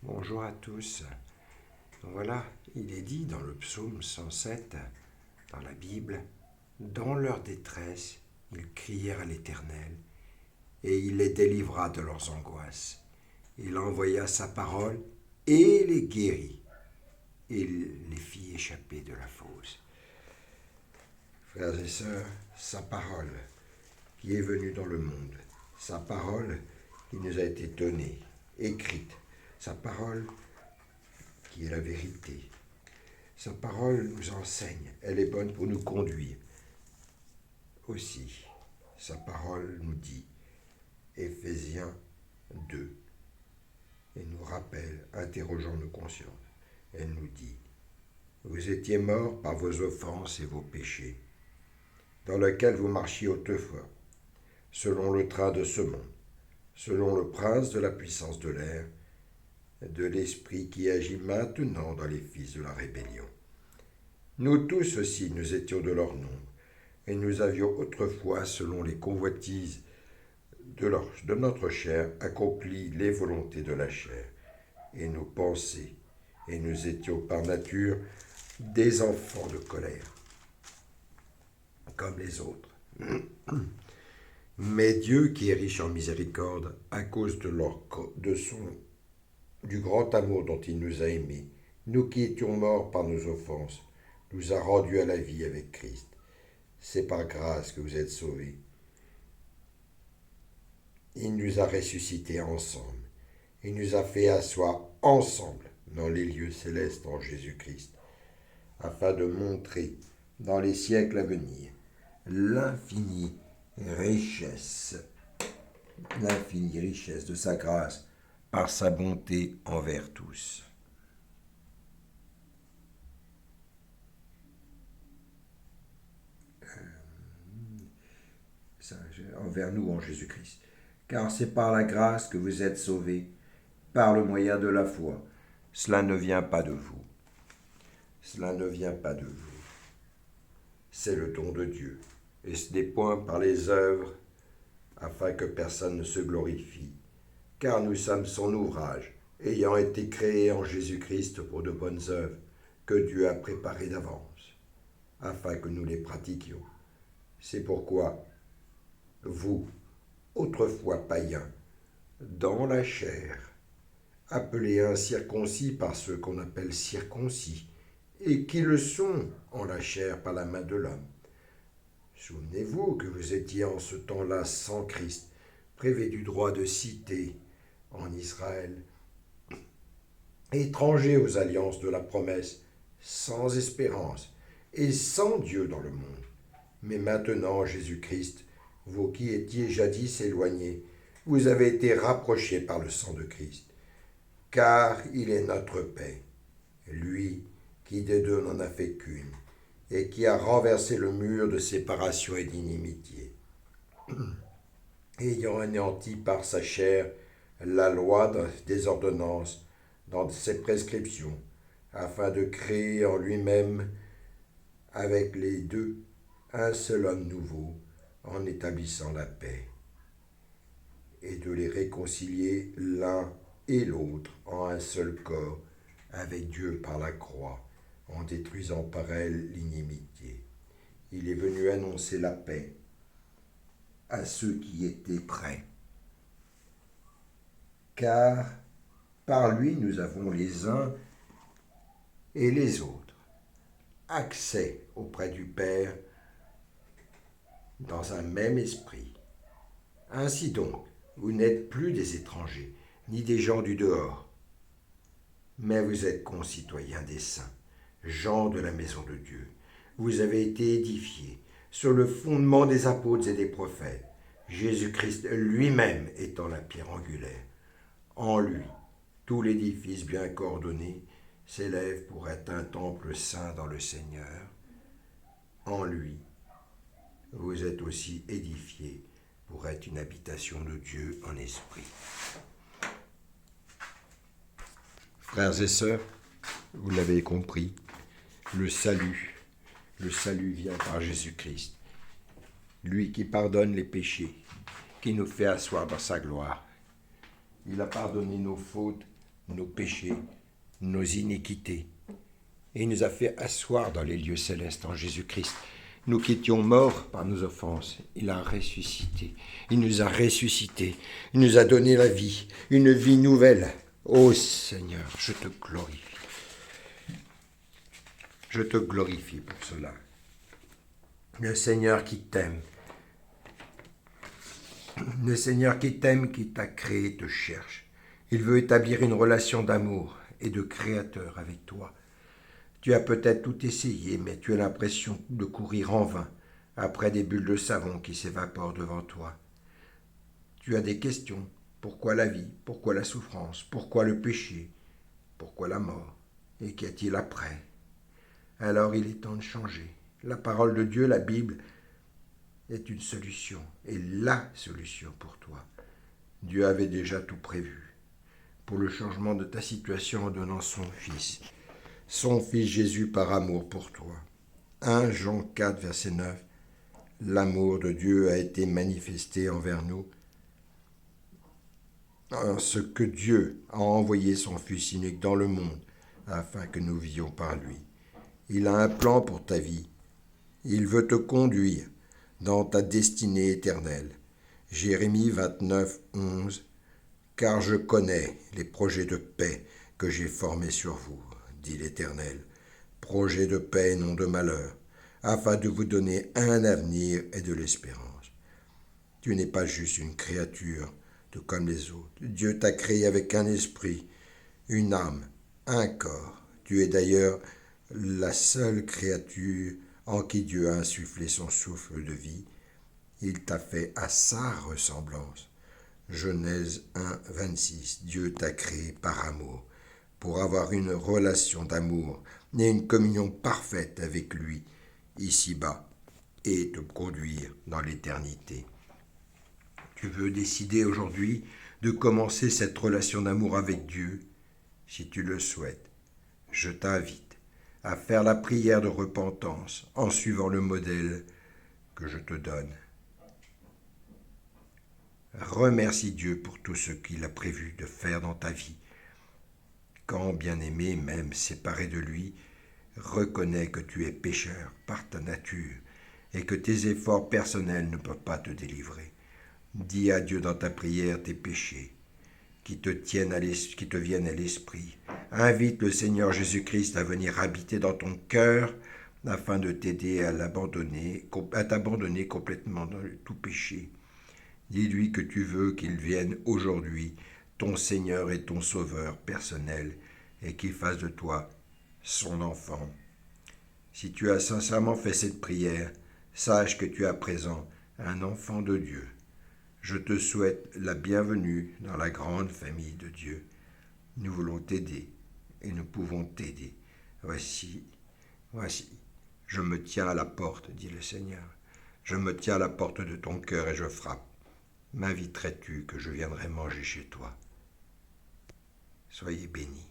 Bonjour à tous. Voilà, il est dit dans le psaume 107, dans la Bible, dans leur détresse, ils crièrent à l'Éternel, et il les délivra de leurs angoisses. Il envoya sa parole et les guérit, et les fit échapper de la fosse. Frères et sœurs, sa parole qui est venue dans le monde, sa parole qui nous a été donnée, écrite, sa parole qui est la vérité. Sa parole nous enseigne, elle est bonne pour nous conduire. Aussi, sa parole nous dit, Éphésiens 2, et nous rappelle, interrogeant nos consciences, elle nous dit, vous étiez morts par vos offenses et vos péchés, dans lesquels vous marchiez autrefois, selon le train de ce monde, selon le prince de la puissance de l'air, de l'esprit qui agit maintenant dans les fils de la rébellion. Nous tous aussi, nous étions de leur nombre, et nous avions autrefois, selon les convoitises de notre chair, accompli les volontés de la chair et nos pensées, et nous étions par nature des enfants de colère, comme les autres. Mais Dieu, qui est riche en miséricorde, à cause du grand amour dont il nous a aimés, nous qui étions morts par nos offenses, nous a rendus à la vie avec Christ. C'est par grâce que vous êtes sauvés. Il nous a ressuscités ensemble. Il nous a fait asseoir ensemble dans les lieux célestes en Jésus-Christ, afin de montrer dans les siècles à venir l'infinie richesse de sa grâce par sa bonté envers tous. Envers nous en Jésus-Christ. Car c'est par la grâce que vous êtes sauvés, par le moyen de la foi. Cela ne vient pas de vous. Cela ne vient pas de vous. C'est le don de Dieu. Et ce n'est point par les œuvres, afin que personne ne se glorifie. Car nous sommes son ouvrage, ayant été créés en Jésus-Christ pour de bonnes œuvres, que Dieu a préparées d'avance, afin que nous les pratiquions. C'est pourquoi vous, autrefois païens, dans la chair, appelés incirconcis par ceux qu'on appelle circoncis, et qui le sont en la chair par la main de l'homme. Souvenez-vous que vous étiez en ce temps-là sans Christ, privés du droit de cité en Israël, étrangers aux alliances de la promesse, sans espérance et sans Dieu dans le monde. Mais maintenant, Jésus-Christ, vous qui étiez jadis éloignés, vous avez été rapprochés par le sang de Christ, car il est notre paix, lui qui des deux n'en a fait qu'une, et qui a renversé le mur de séparation et d'inimitié, ayant anéanti par sa chair la loi des ordonnances dans ses prescriptions, afin de créer en lui-même avec les deux un seul homme nouveau, en établissant la paix, et de les réconcilier l'un et l'autre en un seul corps avec Dieu par la croix, en détruisant par elle l'inimitié. Il est venu annoncer la paix à ceux qui étaient prêts. Car par lui nous avons les uns et les autres accès auprès du Père dans un même esprit. Ainsi donc, vous n'êtes plus des étrangers, ni des gens du dehors, mais vous êtes concitoyens des saints, gens de la maison de Dieu. Vous avez été édifiés sur le fondement des apôtres et des prophètes, Jésus-Christ lui-même étant la pierre angulaire. En lui, tout l'édifice bien coordonné s'élève pour être un temple saint dans le Seigneur. En lui, vous êtes aussi édifiés pour être une habitation de Dieu en esprit. Frères et sœurs, vous l'avez compris, le salut vient par Jésus-Christ, lui qui pardonne les péchés, qui nous fait asseoir dans sa gloire. Il a pardonné nos fautes, nos péchés, nos iniquités. Et il nous a fait asseoir dans les lieux célestes en Jésus-Christ. Nous qui étions morts par nos offenses, il a ressuscité. Il nous a ressuscités. Il nous a donné la vie, une vie nouvelle. Ô Seigneur, je te glorifie. Je te glorifie pour cela. Le Seigneur qui t'aime. Le Seigneur qui t'aime, qui t'a créé, te cherche. Il veut établir une relation d'amour et de créateur avec toi. Tu as peut-être tout essayé, mais tu as l'impression de courir en vain, après des bulles de savon qui s'évaporent devant toi. Tu as des questions. Pourquoi la vie? Pourquoi la souffrance? Pourquoi le péché? Pourquoi la mort? Et qu'y a-t-il après? Alors il est temps de changer. La parole de Dieu, la Bible, est une solution, et la solution pour toi. Dieu avait déjà tout prévu pour le changement de ta situation en donnant son Fils Jésus par amour pour toi. 1 Jean 4, verset 9. L'amour de Dieu a été manifesté envers nous en ce que Dieu a envoyé son Fils unique dans le monde afin que nous vivions par lui. Il a un plan pour ta vie. Il veut te conduire dans ta destinée éternelle. Jérémie 29, 11. Car je connais les projets de paix que j'ai formés sur vous, dit l'Éternel. Projets de paix et non de malheur, afin de vous donner un avenir et de l'espérance. Tu n'es pas juste une créature comme les autres. Dieu t'a créé avec un esprit, une âme, un corps. Tu es d'ailleurs la seule créature en qui Dieu a insufflé son souffle de vie. Il t'a fait à sa ressemblance. Genèse 1, 26. Dieu t'a créé par amour, pour avoir une relation d'amour et une communion parfaite avec lui, ici-bas, et te conduire dans l'éternité. Tu veux décider aujourd'hui de commencer cette relation d'amour avec Dieu? Si tu le souhaites, je t'invite à faire la prière de repentance en suivant le modèle que je te donne. Remercie Dieu pour tout ce qu'il a prévu de faire dans ta vie. Quand bien-aimé, même séparé de lui, reconnais que tu es pécheur par ta nature et que tes efforts personnels ne peuvent pas te délivrer. Dis à Dieu dans ta prière tes péchés qui te viennent à l'esprit. Invite le Seigneur Jésus-Christ à venir habiter dans ton cœur afin de t'aider à t'abandonner complètement dans tout péché. Dis-lui que tu veux qu'il vienne aujourd'hui, ton Seigneur et ton Sauveur personnel, et qu'il fasse de toi son enfant. Si tu as sincèrement fait cette prière, sache que tu es à présent un enfant de Dieu. Je te souhaite la bienvenue dans la grande famille de Dieu. Nous voulons t'aider et nous pouvons t'aider. Voici, je me tiens à la porte, dit le Seigneur. Je me tiens à la porte de ton cœur et je frappe. M'inviterais-tu que je viendrai manger chez toi? Soyez bénis.